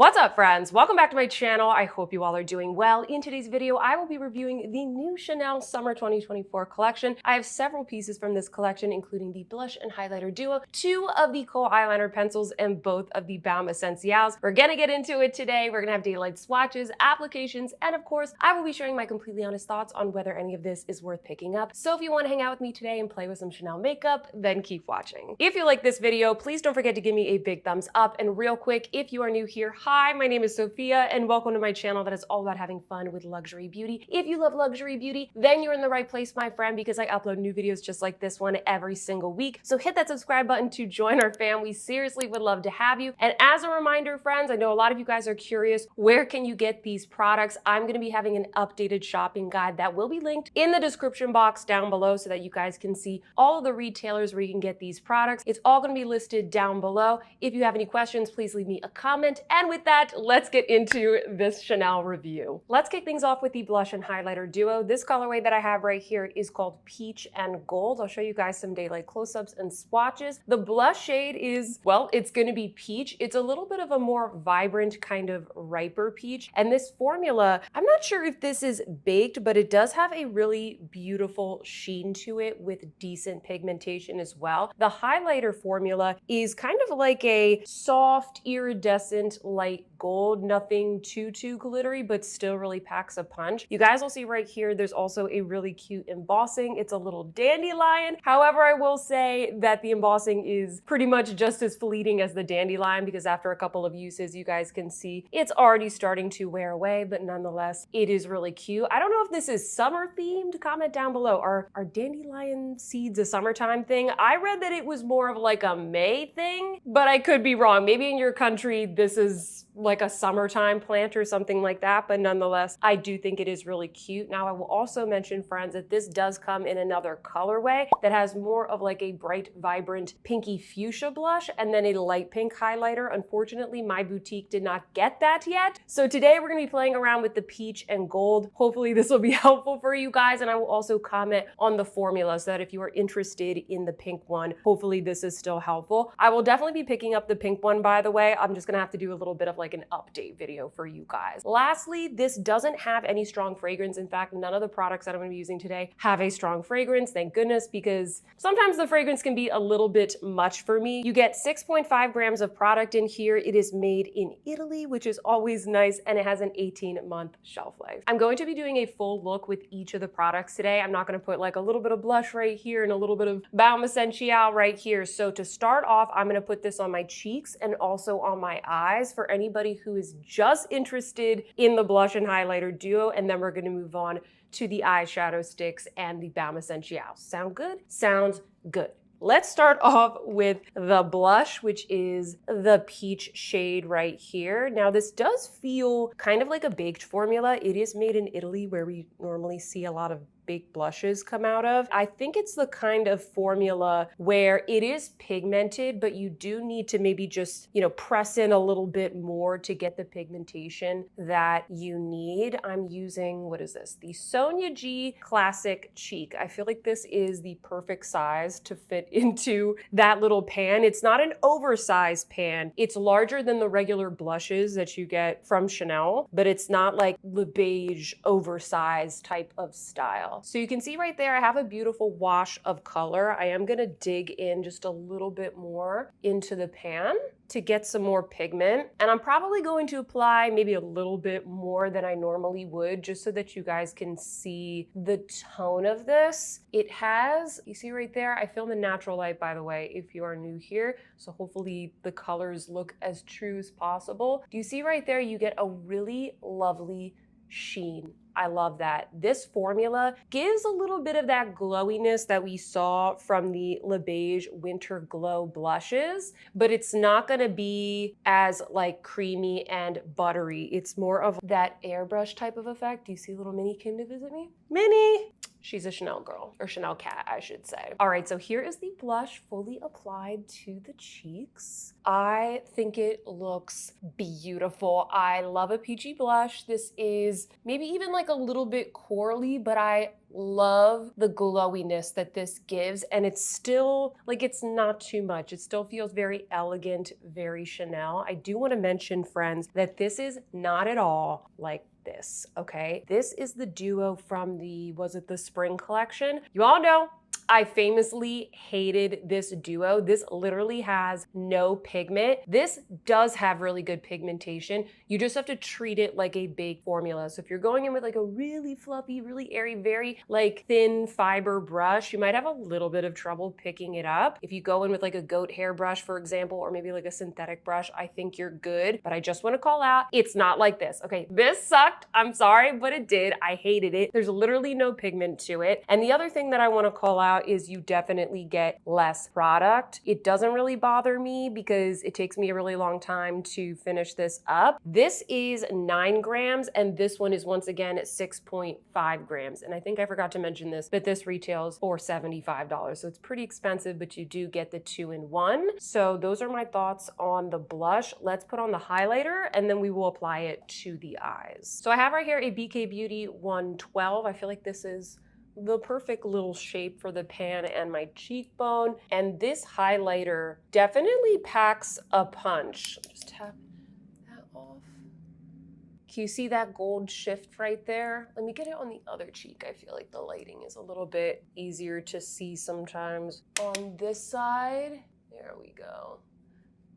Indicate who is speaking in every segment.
Speaker 1: What's up, friends? Welcome back to my channel. I hope you all are doing well. In today's video, I will be reviewing the new Chanel Summer 2024 collection. I have several pieces from this collection, including the blush and highlighter duo, 2 of the Kohl eyeliner pencils, and both of the Baume Essentiels. We're gonna get into it today. We're gonna have daylight swatches, applications, and of course, I will be sharing my completely honest thoughts on whether any of this is worth picking up. So if you want to hang out with me today and play with some Chanel makeup, then keep watching. If you like this video, please don't forget to give me a big thumbs up. And real quick, if you are new here, hi, my name is Sophia and welcome to my channel that is all about having fun with luxury beauty. If you love luxury beauty, then you're in the right place, my friend, because I upload new videos just like this one every single week. So hit that subscribe button to join our fam. We seriously would love to have you. And as a reminder, friends, I know a lot of you guys are curious, where can you get these products? I'm going to be having an updated shopping guide that will be linked in the description box down below so that you guys can see all of the retailers where you can get these products. It's all going to be listed down below. If you have any questions, please leave me a comment. And with that, let's get into this Chanel review. Let's kick things off with the blush and highlighter duo. This colorway that I have right here is called Peach and Gold. I'll show you guys some daylight close-ups and swatches. The blush shade is, well, it's going to be peach. It's a little bit of a more vibrant kind of riper peach. And this formula, I'm not sure if this is baked, but it does have a really beautiful sheen to it with decent pigmentation as well. The highlighter formula is kind of like a soft, iridescent, light gold, nothing too glittery, but still really packs a punch. You guys will see right here, there's also a really cute embossing. It's a little dandelion. However, I will say that the embossing is pretty much just as fleeting as the dandelion because after a couple of uses, you guys can see it's already starting to wear away, but nonetheless, it is really cute. I don't know if this is summer themed. Comment down below. Are dandelion seeds a summertime thing? I read that it was more of like a May thing, but I could be wrong. Maybe in your country, this is like a summertime plant or something like that, but nonetheless, I do think it is really cute. Now, I will also mention, friends, that this does come in another colorway that has more of like a bright, vibrant, pinky fuchsia blush and then a light pink highlighter. Unfortunately, my boutique did not get that yet. So today we're gonna be playing around with the peach and gold. Hopefully this will be helpful for you guys, and I will also comment on the formula so that if you are interested in the pink one, hopefully this is still helpful. I will definitely be picking up the pink one, by the way. I'm just gonna have to do a little bit of like an update video for you guys. Lastly, this doesn't have any strong fragrance. In fact, none of the products that I'm gonna be using today have a strong fragrance, thank goodness, because sometimes the fragrance can be a little bit much for me. You get 6.5 grams of product in here. It is made in Italy, which is always nice, and it has an 18-month shelf life. I'm going to be doing a full look with each of the products today. I'm not gonna put like a little bit of blush right here and a little bit of Baume Essentiel right here. So to start off, I'm gonna put this on my cheeks and also on my eyes for anybody who is just interested in the blush and highlighter duo, and then we're going to move on to the eyeshadow sticks and the Baume Essentiel. Sound good? Sounds good. Let's start off with the blush, which is the peach shade right here. Now, this does feel kind of like a baked formula. It is made in Italy, where we normally see a lot of baked blushes come out of. I think it's the kind of formula where it is pigmented, but you do need to maybe just, press in a little bit more to get the pigmentation that you need. I'm using, what is this? The Sonia G Classic Cheek. I feel like this is the perfect size to fit into that little pan. It's not an oversized pan. It's larger than the regular blushes that you get from Chanel, but it's not like the beige oversized type of style. So you can see right there, I have a beautiful wash of color. I am gonna dig in just a little bit more into the pan to get some more pigment. And I'm probably going to apply maybe a little bit more than I normally would, just so that you guys can see the tone of this. It has, you see right there, I film in natural light, by the way, if you are new here. So hopefully the colors look as true as possible. Do you see right there, you get a really lovely sheen. I love that. This formula gives a little bit of that glowiness that we saw from the Le Beige Winter Glow blushes, but it's not gonna be as like creamy and buttery. It's more of that airbrush type of effect. Do you see little Minnie came to visit me? Minnie! She's a Chanel girl, or Chanel cat, I should say. All right, so here is the blush fully applied to the cheeks. I think it looks beautiful. I love a peachy blush. This is maybe even like a little bit corally, but I love the glowiness that this gives, and it's still, like, it's not too much. It still feels very elegant, very Chanel. I do want to mention, friends, that this is not at all like this, okay? This is the duo from the, was it the spring collection? You all know I famously hated this duo. This literally has no pigment. This does have really good pigmentation. You just have to treat it like a big formula. So if you're going in with like a really fluffy, really airy, very like thin fiber brush, you might have a little bit of trouble picking it up. If you go in with like a goat hair brush, for example, or maybe like a synthetic brush, I think you're good. But I just want to call out, it's not like this, okay? This sucked. I'm sorry, but it did. I hated it. There's literally no pigment to it. And the other thing that I want to call out is you definitely get less product. It doesn't really bother me because it takes me a really long time to finish this up. This is 9 grams and this one is once again at 6.5 grams. And I think I forgot to mention this, but this retails for $75. So it's pretty expensive, but you do get the 2-in-1. So those are my thoughts on the blush. Let's put on the highlighter and then we will apply it to the eyes. So I have right here a BK Beauty 112. I feel like this is the perfect little shape for the pan and my cheekbone. And this highlighter definitely packs a punch. Just tap that off. Can you see that gold shift right there? Let me get it on the other cheek. I feel like the lighting is a little bit easier to see sometimes. On this side, there we go.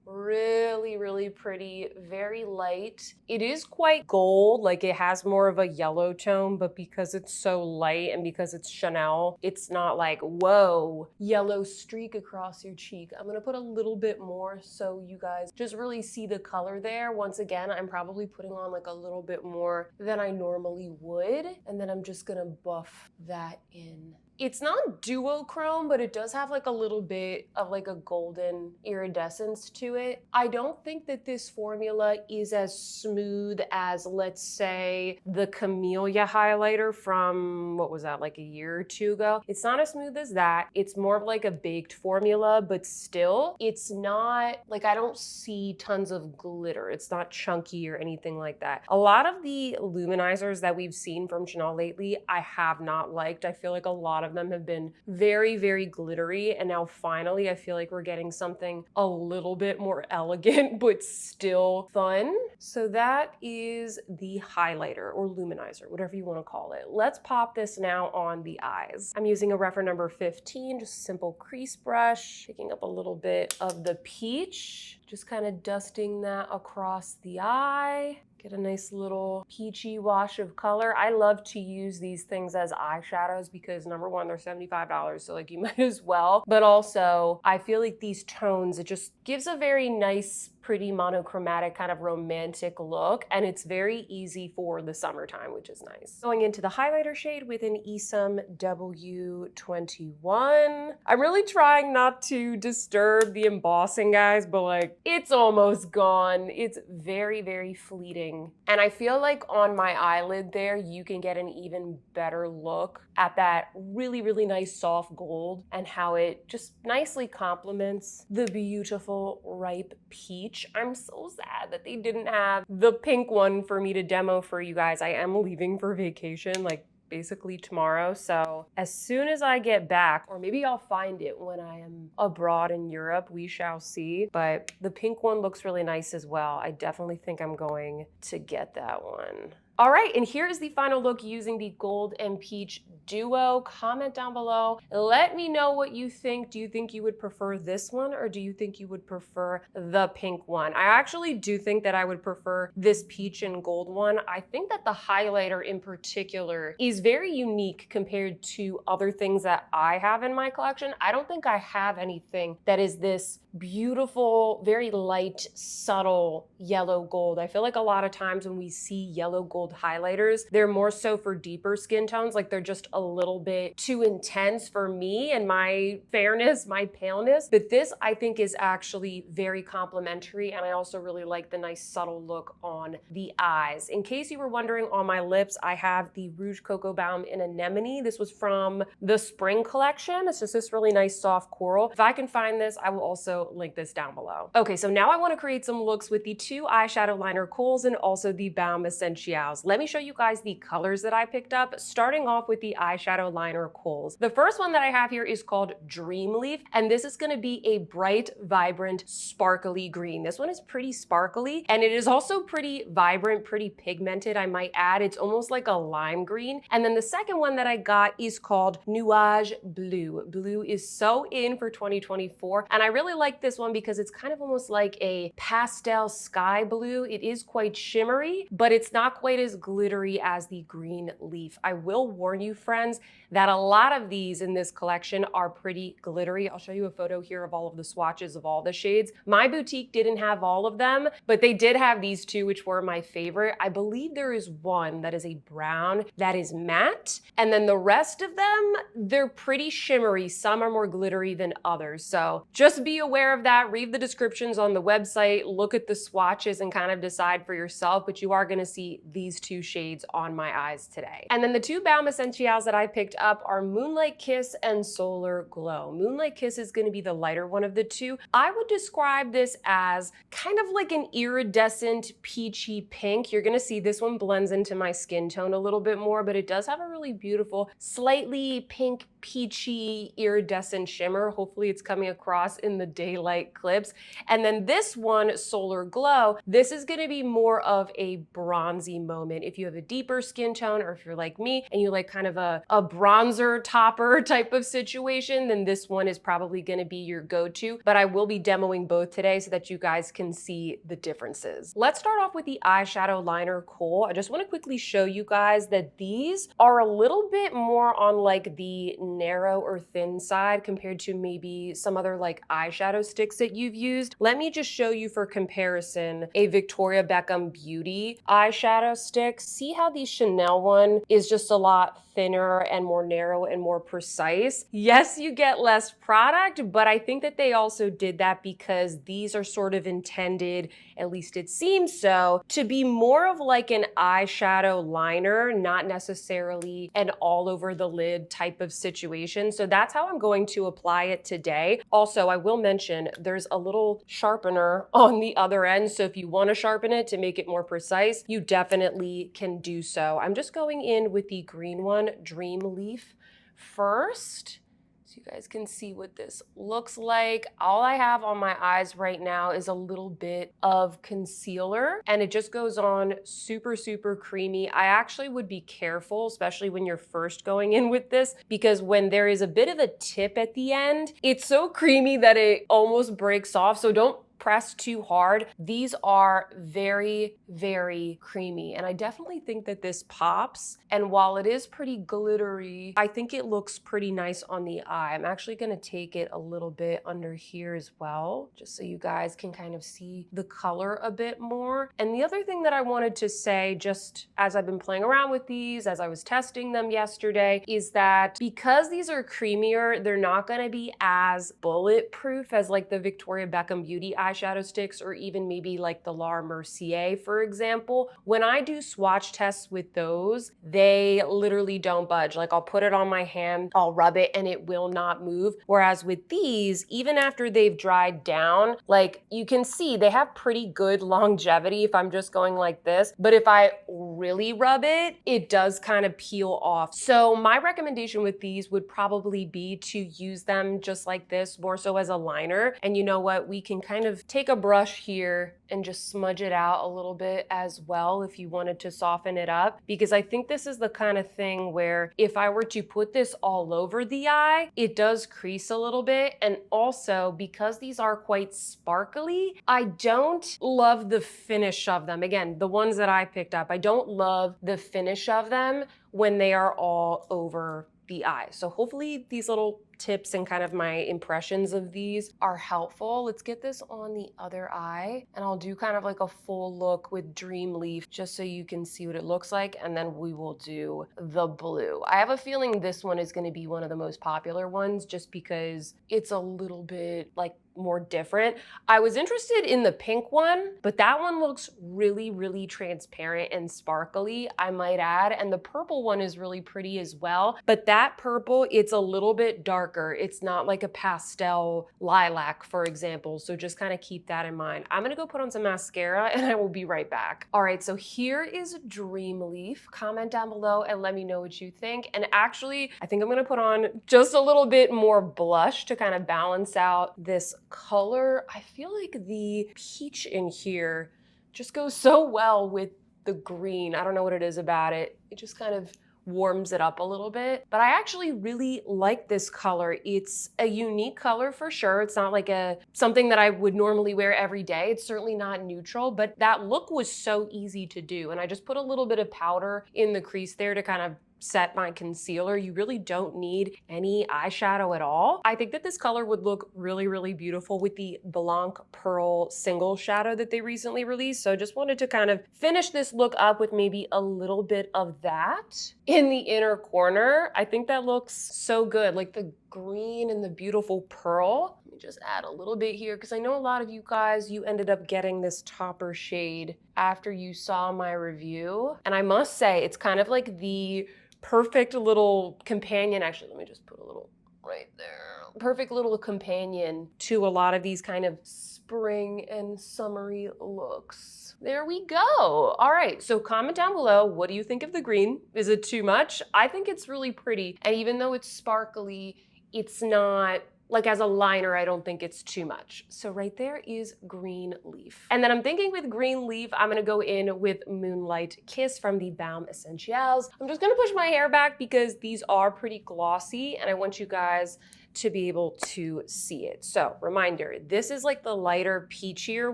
Speaker 1: Really, really pretty, very light. It is quite gold, like it has more of a yellow tone, but because it's so light and because it's Chanel, it's not like, whoa, yellow streak across your cheek. I'm gonna put a little bit more so you guys just really see the color there. Once again, I'm probably putting on like a little bit more than I normally would, and then I'm just gonna buff that in. It's not duochrome, but it does have like a little bit of like a golden iridescence to it. I don't think that this formula is as smooth as, let's say, the Camellia highlighter from, what was that, like a year or two ago? It's not as smooth as that. It's more of like a baked formula, but still, it's not, like I don't see tons of glitter. It's not chunky or anything like that. A lot of the luminizers that we've seen from Chanel lately, I have not liked. I feel like a lot of them have been very, very glittery. And now finally, I feel like we're getting something a little bit more elegant, but still fun. So that is the highlighter or luminizer, whatever you want to call it. Let's pop this now on the eyes. I'm using a reference number 15, just a simple crease brush, picking up a little bit of the peach, just kind of dusting that across the eye. Get a nice little peachy wash of color. I love to use these things as eyeshadows because number one, they're $75, so like you might as well. But also, I feel like these tones, it just gives a very nice, pretty monochromatic kind of romantic look, and it's very easy for the summertime, which is nice. Going into the highlighter shade with an Esom W21. I'm really trying not to disturb the embossing, guys, but like it's almost gone. It's very, very fleeting. And I feel like on my eyelid there, you can get an even better look at that really, really nice soft gold and how it just nicely complements the beautiful ripe peach. I'm so sad that they didn't have the pink one for me to demo for you guys. I am leaving for vacation, like basically tomorrow. So as soon as I get back, or maybe I'll find it when I am abroad in Europe, we shall see. But the pink one looks really nice as well. I definitely think I'm going to get that one. All right, and here is the final look using the gold and peach duo. Comment down below. Let me know what you think. Do you think you would prefer this one or do you think you would prefer the pink one? I actually do think that I would prefer this peach and gold one. I think that the highlighter in particular is very unique compared to other things that I have in my collection. I don't think I have anything that is this beautiful, very light, subtle yellow gold. I feel like a lot of times when we see yellow gold highlighters, they're more so for deeper skin tones, like they're just a little bit too intense for me and my fairness, my paleness. But this I think is actually very complimentary, and I also really like the nice subtle look on the eyes. In case you were wondering, on my lips, I have the Rouge Cocoa Baume in Anemone. This was from the spring collection. It's just this really nice soft coral. If I can find this, I will also also link this down below. Okay, so now I want to create some looks with the two eyeshadow liner Kohls and also the Baume Essentiels. Let me show you guys the colors that I picked up, starting off with the eyeshadow liner Kohls. The first one that I have here is called Dreamleaf, and this is going to be a bright, vibrant, sparkly green. This one is pretty sparkly, and it is also pretty vibrant, pretty pigmented, I might add. It's almost like a lime green. And then the second one that I got is called Nuage Blue. Blue is so in for 2024, and I really like this one because it's kind of almost like a pastel sky blue. It is quite shimmery, but it's not quite as glittery as the green leaf. I will warn you, friends, that a lot of these in this collection are pretty glittery. I'll show you a photo here of all of the swatches of all the shades. My boutique didn't have all of them, but they did have these two, which were my favorite. I believe there is one that is a brown that is matte, and then the rest of them, they're pretty shimmery. Some are more glittery than others. So just be aware of that. Read the descriptions on the website, look at the swatches and kind of decide for yourself, but you are gonna see these two shades on my eyes today. And then the two Baume Essentiels that I picked up are Moonlight Kiss and Solar Glow. Moonlight Kiss is gonna be the lighter one of the two. I would describe this as kind of like an iridescent peachy pink. You're gonna see this one blends into my skin tone a little bit more, but it does have a really beautiful, slightly pink, peachy, iridescent shimmer. Hopefully it's coming across in the daylight clips. And then this one, Solar Glow, this is gonna be more of a bronzy moment. If you have a deeper skin tone, or if you're like me and you like kind of a bronzer topper type of situation, then this one is probably gonna be your go-to. But I will be demoing both today so that you guys can see the differences. Let's start off with the eyeshadow liner Kohl. I just wanna quickly show you guys that these are a little bit more on like the narrow or thin side compared to maybe some other like eyeshadow sticks that you've used. Let me just show you for comparison a Victoria Beckham Beauty eyeshadow stick. See how the Chanel one is just a lot thinner and more narrow and more precise. Yes, you get less product, but I think that they also did that because these are sort of intended, at least it seems so, to be more of like an eyeshadow liner, not necessarily an all over the lid type of situation. So that's how I'm going to apply it today. Also, I will mention there's a little sharpener on the other end. So if you want to sharpen it to make it more precise, you definitely can do so. I'm just going in with the green one, Dream Leaf, first. So you guys can see what this looks like. All I have on my eyes right now is a little bit of concealer, and it just goes on super, super creamy. I actually would be careful, especially when you're first going in with this, because when there is a bit of a tip at the end, it's so creamy that it almost breaks off. So don't press too hard. These are very, very creamy, and I definitely think that this pops. And while it is pretty glittery, I think it looks pretty nice on the eye. I'm actually gonna take it a little bit under here as well, just so you guys can kind of see the color a bit more. And the other thing that I wanted to say, just as I've been playing around with these, as I was testing them yesterday, is that because these are creamier, they're not gonna be as bulletproof as like the Victoria Beckham Beauty eyeshadow sticks, or even maybe like the Laura Mercier, for example. When I do swatch tests with those, they literally don't budge. Like I'll put it on my hand, I'll rub it, and it will not move. Whereas with these, even after they've dried down, like you can see they have pretty good longevity if I'm just going like this. But if I really rub it, it does kind of peel off. So my recommendation with these would probably be to use them just like this, more so as a liner. And you know what? We can kind of take a brush here and just smudge it out a little bit as well if you wanted to soften it up, because I think this is the kind of thing where if I were to put this all over the eye, it does crease a little bit. And also because these are quite sparkly, I don't love the finish of them. Again, the ones that I picked up, I don't love the finish of them when they are all over the eye. So hopefully these little tips and kind of my impressions of these are helpful. Let's get this on the other eye, and I'll do kind of like a full look with Dream Leaf just so you can see what it looks like, and then we will do the blue. I have a feeling this one is going to be one of the most popular ones just because it's a little bit like more different. I was interested in the pink one, but that one looks really, really transparent and sparkly, I might add. And the purple one is really pretty as well. But that purple, it's a little bit darker darker. It's not like a pastel lilac, for example. So just kind of keep that in mind. I'm gonna go put on some mascara and I will be right back. All right, so here is Dreamleaf. Comment down below and let me know what you think. And actually, I think I'm gonna put on just a little bit more blush to kind of balance out this color. I feel like the peach in here just goes so well with the green. I don't know what it is about it. It just kind of warms it up a little bit. But I actually really like this color. It's a unique color for sure. It's not like something that I would normally wear every day. It's certainly not neutral, but that look was so easy to do. And I just put a little bit of powder in the crease there to kind of set my concealer. You really don't need any eyeshadow at all. I think that this color would look really, really beautiful with the Blanc Pearl single shadow that they recently released. So just wanted to kind of finish this look up with maybe a little bit of that in the inner corner. I think that looks so good, like the green and the beautiful pearl. Let me just add a little bit here because I know a lot of you guys, you ended up getting this topper shade after you saw my review. And I must say, it's kind of like the perfect little companion. Actually, let me just put a little right there. Perfect little companion to a lot of these kind of spring and summery looks. There we go. All right, so comment down below, what do you think of the green? Is it too much? I think it's really pretty. And even though it's sparkly, it's not, like as a liner, I don't think it's too much. So right there is Green Leaf. And then I'm thinking with Green Leaf, I'm gonna go in with Moonlight Kiss from the Baume Essentiels. I'm just gonna push my hair back because these are pretty glossy and I want you guys to be able to see it. So reminder, this is like the lighter peachier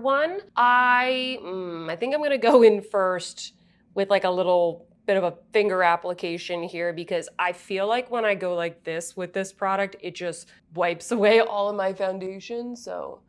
Speaker 1: one. I think I'm gonna go in first with like a little bit of a finger application here because I feel like when I go like this with this product, it just wipes away all of my foundation. So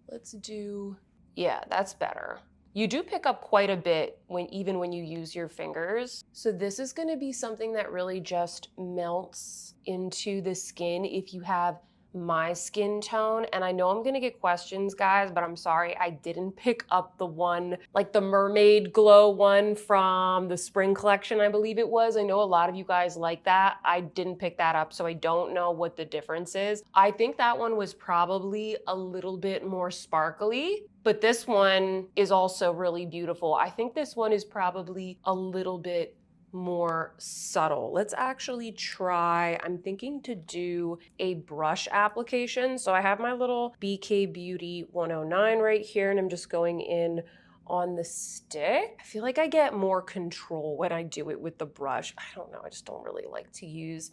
Speaker 1: let's do, yeah, that's better. You do pick up quite a bit even when you use your fingers. So this is gonna be something that really just melts into the skin if you have my skin tone. And I know I'm gonna get questions, guys, but I'm sorry, I didn't pick up the one, like the mermaid glow one from the spring collection, I believe it was. I know a lot of you guys like that. I didn't pick that up, so I don't know what the difference is. I think that one was probably a little bit more sparkly, but this one is also really beautiful. I think this one is probably a little bit more subtle. Let's actually try, I'm thinking to do a brush application. So I have my little BK Beauty 109 right here and I'm just going in on the stick. I feel like I get more control when I do it with the brush. I don't know, I just don't really like to use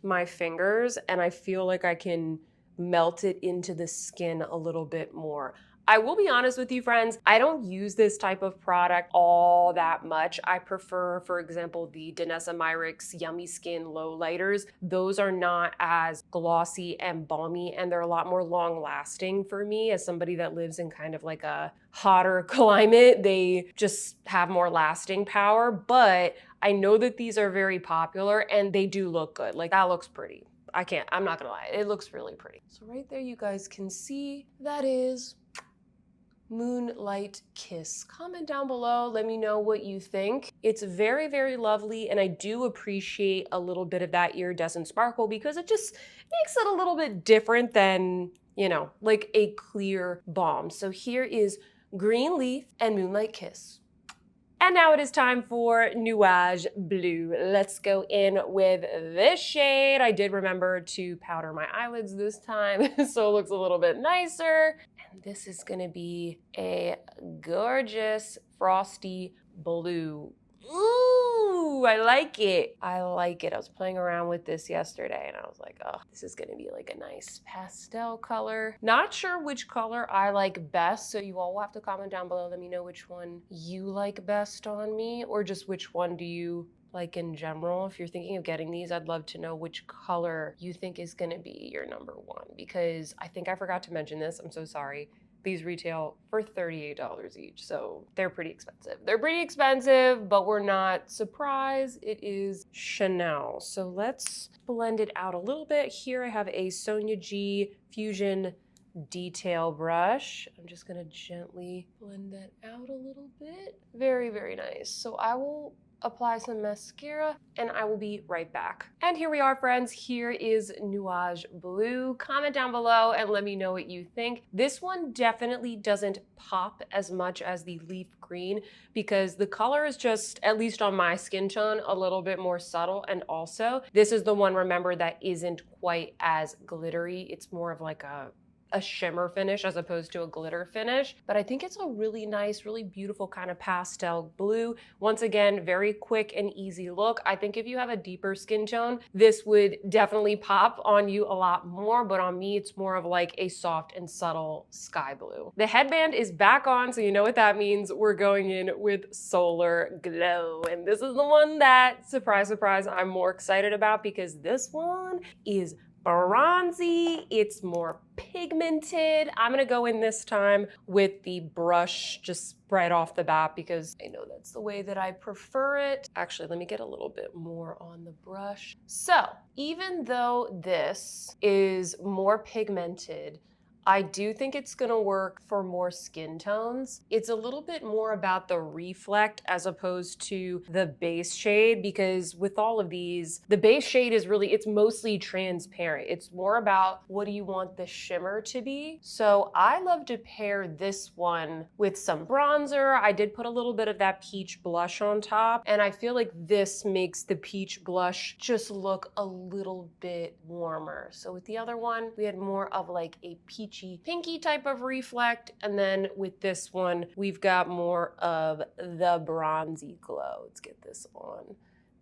Speaker 1: my fingers and I feel like I can melt it into the skin a little bit more. I will be honest with you, friends, I don't use this type of product all that much. I prefer, for example, the Danessa Myricks Yummy Skin Low Lighters. Those are not as glossy and balmy, and they're a lot more long lasting for me as somebody that lives in kind of like a hotter climate. They just have more lasting power, but I know that these are very popular and they do look good. Like that looks pretty. I'm not gonna lie, it looks really pretty. So right there you guys can see that is Moonlight Kiss. Comment down below, let me know what you think. It's very, very lovely, and I do appreciate a little bit of that iridescent sparkle because it just makes it a little bit different than, you know, like a clear balm. So here is Green Leaf and Moonlight Kiss. And now it is time for Nuage Bleu. Let's go in with this shade. I did remember to powder my eyelids this time, so it looks a little bit nicer. And this is gonna be a gorgeous frosty blue. Ooh, I like it. I like it. I was playing around with this yesterday and I was like, oh, this is gonna be like a nice pastel color. Not sure which color I like best, so you all will have to comment down below. Let me know which one you like best on me, or just which one do you like in general. If you're thinking of getting these, I'd love to know which color you think is gonna be your number one, because I think I forgot to mention this, I'm so sorry. These retail for $38 each, so they're pretty expensive. They're pretty expensive, but we're not surprised. It is Chanel. So let's blend it out a little bit. Here I have a Sonia G Fusion detail brush. I'm just gonna gently blend that out a little bit. Very, very nice. So I will apply some mascara, and I will be right back. And here we are, friends. Here is Nuage Blue. Comment down below and let me know what you think. This one definitely doesn't pop as much as the leaf green because the color is just, at least on my skin tone, a little bit more subtle. And also, this is the one, remember, that isn't quite as glittery. It's more of like a shimmer finish as opposed to a glitter finish. But I think it's a really nice, really beautiful kind of pastel blue. Once again, very quick and easy look. I think if you have a deeper skin tone, this would definitely pop on you a lot more, but on me, it's more of like a soft and subtle sky blue. The headband is back on, so you know what that means. We're going in with Solar Glow. And this is the one that, surprise, surprise, I'm more excited about because this one is bronzy, it's more pigmented. I'm gonna go in this time with the brush just right off the bat because I know that's the way that I prefer it. Actually, let me get a little bit more on the brush. So even though this is more pigmented, I do think it's gonna work for more skin tones. It's a little bit more about the reflect as opposed to the base shade because with all of these, the base shade is really, it's mostly transparent. It's more about what do you want the shimmer to be. So I love to pair this one with some bronzer. I did put a little bit of that peach blush on top, and I feel like this makes the peach blush just look a little bit warmer. So with the other one, we had more of like a peachy pinky type of reflect, and then with this one we've got more of the bronzy glow. Let's get this on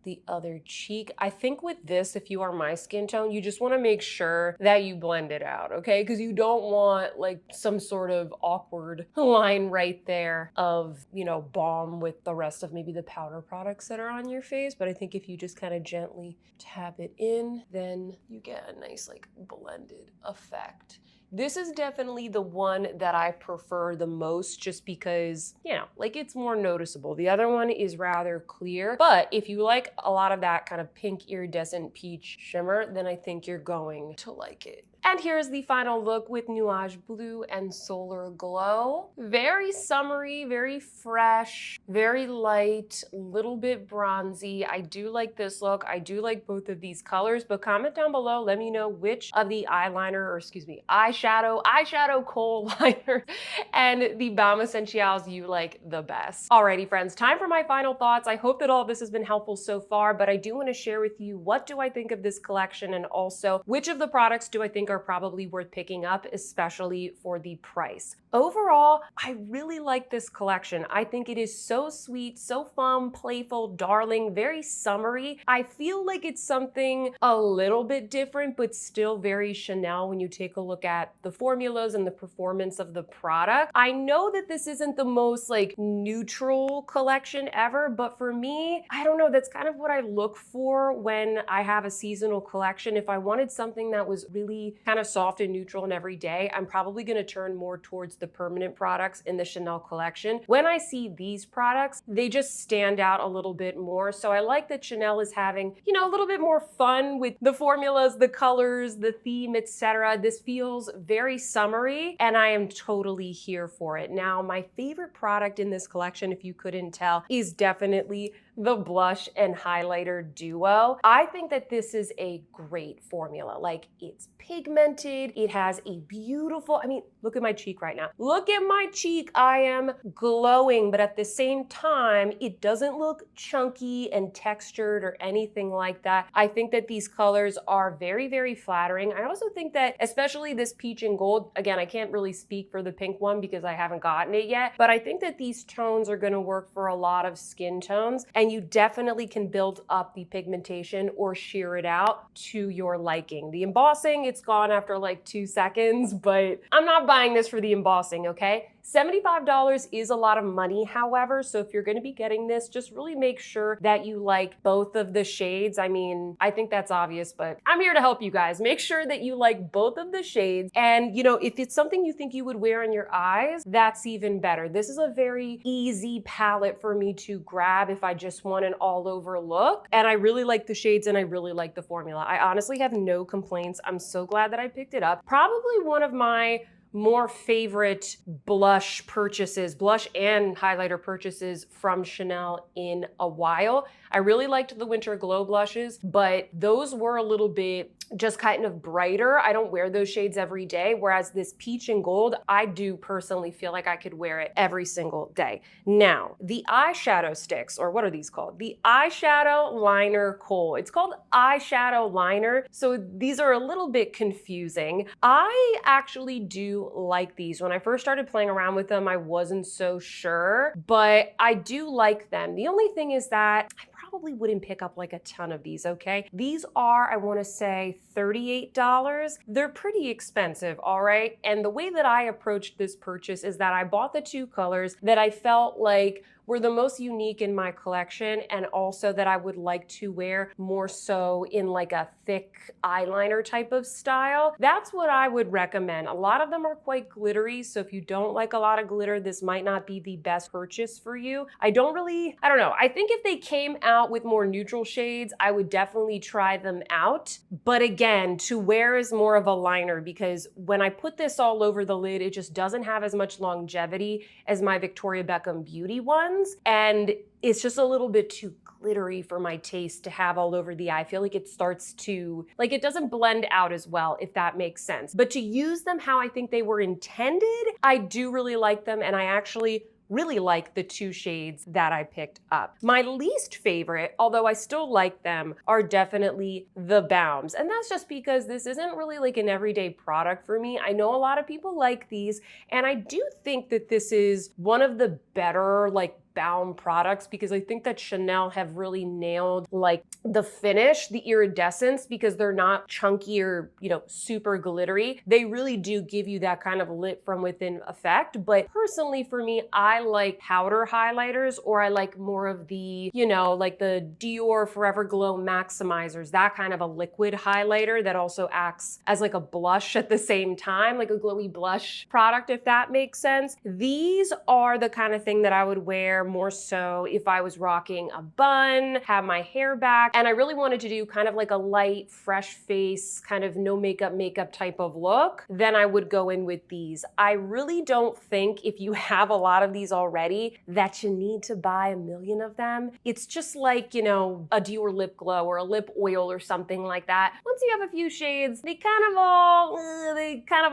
Speaker 1: the other cheek. I think with this, if you are my skin tone, you just want to make sure that you blend it out, okay? Because you don't want like some sort of awkward line right there of, you know, balm with the rest of maybe the powder products that are on your face. But I think if you just kind of gently tap it in, then you get a nice like blended effect. This is definitely the one that I prefer the most just because, you know, like it's more noticeable. The other one is rather clear, but if you like a lot of that kind of pink iridescent peach shimmer, then I think you're going to like it. And here's the final look with Nuage Blue and Solar Glow. Very summery, very fresh, very light, little bit bronzy. I do like this look. I do like both of these colors, but comment down below, let me know which of the eyeliner, or excuse me, eyeshadow Kohl liner and the Baume Essentiels you like the best. Alrighty, friends, time for my final thoughts. I hope that all of this has been helpful so far, but I do want to share with you what do I think of this collection and also which of the products do I think are probably worth picking up, especially for the price. Overall, I really like this collection. I think it is so sweet, so fun, playful, darling, very summery. I feel like it's something a little bit different, but still very Chanel when you take a look at the formulas and the performance of the product. I know that this isn't the most like neutral collection ever, but for me, I don't know, that's kind of what I look for when I have a seasonal collection. If I wanted something that was really kind of soft and neutral and everyday, I'm probably gonna turn more towards the permanent products in the Chanel collection. When I see these products, they just stand out a little bit more. So I like that Chanel is having, you know, a little bit more fun with the formulas, the colors, the theme, etc. This feels very summery and I am totally here for it. Now, my favorite product in this collection, if you couldn't tell, is definitely the blush and highlighter duo. I think that this is a great formula. Like, it's pigmented, it has a beautiful, I mean, look at my cheek right now. Look at my cheek, I am glowing, but at the same time, it doesn't look chunky and textured or anything like that. I think that these colors are very, very flattering. I also think that, especially this peach and gold, again, I can't really speak for the pink one because I haven't gotten it yet, but I think that these tones are gonna work for a lot of skin tones, and you definitely can build up the pigmentation or sheer it out to your liking. The embossing, it's gone after like 2 seconds, but I'm not buying this for the embossing, okay? $75 is a lot of money, however, so if you're gonna be getting this, just really make sure that you like both of the shades. I mean, I think that's obvious, but I'm here to help you guys. Make sure that you like both of the shades, and you know, if it's something you think you would wear on your eyes, that's even better. This is a very easy palette for me to grab if I just want an all-over look, and I really like the shades and I really like the formula. I honestly have no complaints. I'm so glad that I picked it up. Probably one of my more favorite blush purchases, blush and highlighter purchases from Chanel in a while. I really liked the Winter Glow blushes, but those were a little bit just kind of brighter. I don't wear those shades every day, whereas this peach and gold, I do personally feel like I could wear it every single day. Now, the eyeshadow sticks, or what are these called? The eyeshadow liner Kohl. It's called eyeshadow liner, so these are a little bit confusing. I actually do like these. When I first started playing around with them, I wasn't so sure, but I do like them. The only thing is that I probably wouldn't pick up like a ton of these, okay? These are, I wanna say, $38. They're pretty expensive, all right? And the way that I approached this purchase is that I bought the two colors that I felt like were the most unique in my collection, and also that I would like to wear more so in like a thick eyeliner type of style. That's what I would recommend. A lot of them are quite glittery, so if you don't like a lot of glitter, this might not be the best purchase for you. I don't know. I think if they came out with more neutral shades, I would definitely try them out. But again, to wear is more of a liner, because when I put this all over the lid, it just doesn't have as much longevity as my Victoria Beckham Beauty ones. And it's just a little bit too glittery for my taste to have all over the eye. I feel like it starts to, like, it doesn't blend out as well, if that makes sense. But to use them how I think they were intended, I do really like them, and I actually really like the two shades that I picked up. My least favorite, although I still like them, are definitely the Baumes. And that's just because this isn't really like an everyday product for me. I know a lot of people like these, and I do think that this is one of the better like Baume products, because I think that Chanel have really nailed like the finish, the iridescence, because they're not chunky or, you know, super glittery. They really do give you that kind of lit from within effect. But personally for me, I like powder highlighters, or I like more of the, you know, like the Dior Forever Glow Maximizers, that kind of a liquid highlighter that also acts as like a blush at the same time, like a glowy blush product, if that makes sense. These are the kind of thing that I would wear more so if I was rocking a bun, have my hair back, and I really wanted to do kind of like a light, fresh face, kind of no makeup type of look, then I would go in with these. I really don't think, if you have a lot of these already, that you need to buy a million of them. It's just like, you know, a Dior lip glow or a lip oil or something like that. Once you have a few shades, they kind of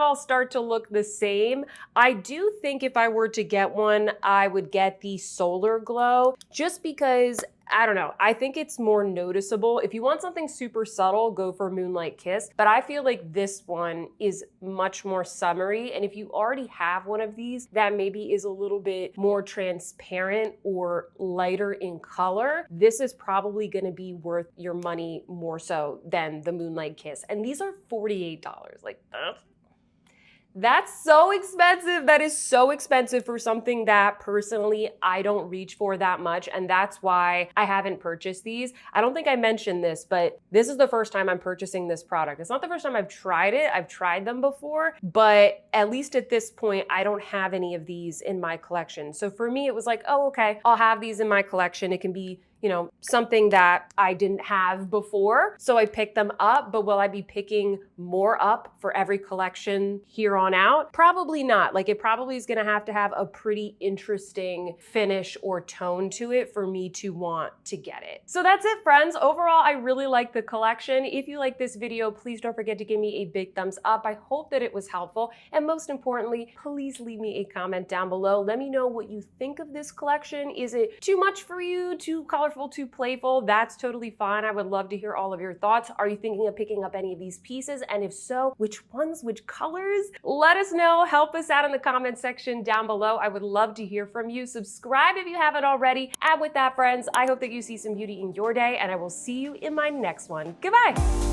Speaker 1: all start to look the same. I do think if I were to get one, I would get the Solar Glow, just because, I don't know, I think it's more noticeable. If you want something super subtle, go for Moonlight Kiss, but I feel like this one is much more summery, and if you already have one of these that maybe is a little bit more transparent or lighter in color, this is probably gonna be worth your money more so than the Moonlight Kiss. And these are $48, like, that's so expensive. That is so expensive for something that personally I don't reach for that much, and that's why I haven't purchased these. I don't think I mentioned this, but this is the first time I'm purchasing this product. It's not the first time I've tried it. I've tried them before, but at least at this point, I don't have any of these in my collection. So for me, it was like, oh, okay, I'll have these in my collection. It can be, you know, something that I didn't have before. So I picked them up, but will I be picking more up for every collection here on out? Probably not. Like, it probably is gonna have a pretty interesting finish or tone to it for me to want to get it. So that's it, friends. Overall, I really like the collection. If you like this video, please don't forget to give me a big thumbs up. I hope that it was helpful. And most importantly, please leave me a comment down below. Let me know what you think of this collection. Is it too much for you? Too colorful? Too playful? That's totally fine. I would love to hear all of your thoughts. Are you thinking of picking up any of these pieces? And if so, which ones, which colors? Let us know. Help us out in the comment section down below. I would love to hear from you. Subscribe if you haven't already. And with that, friends, I hope that you see some beauty in your day, and I will see you in my next one. Goodbye.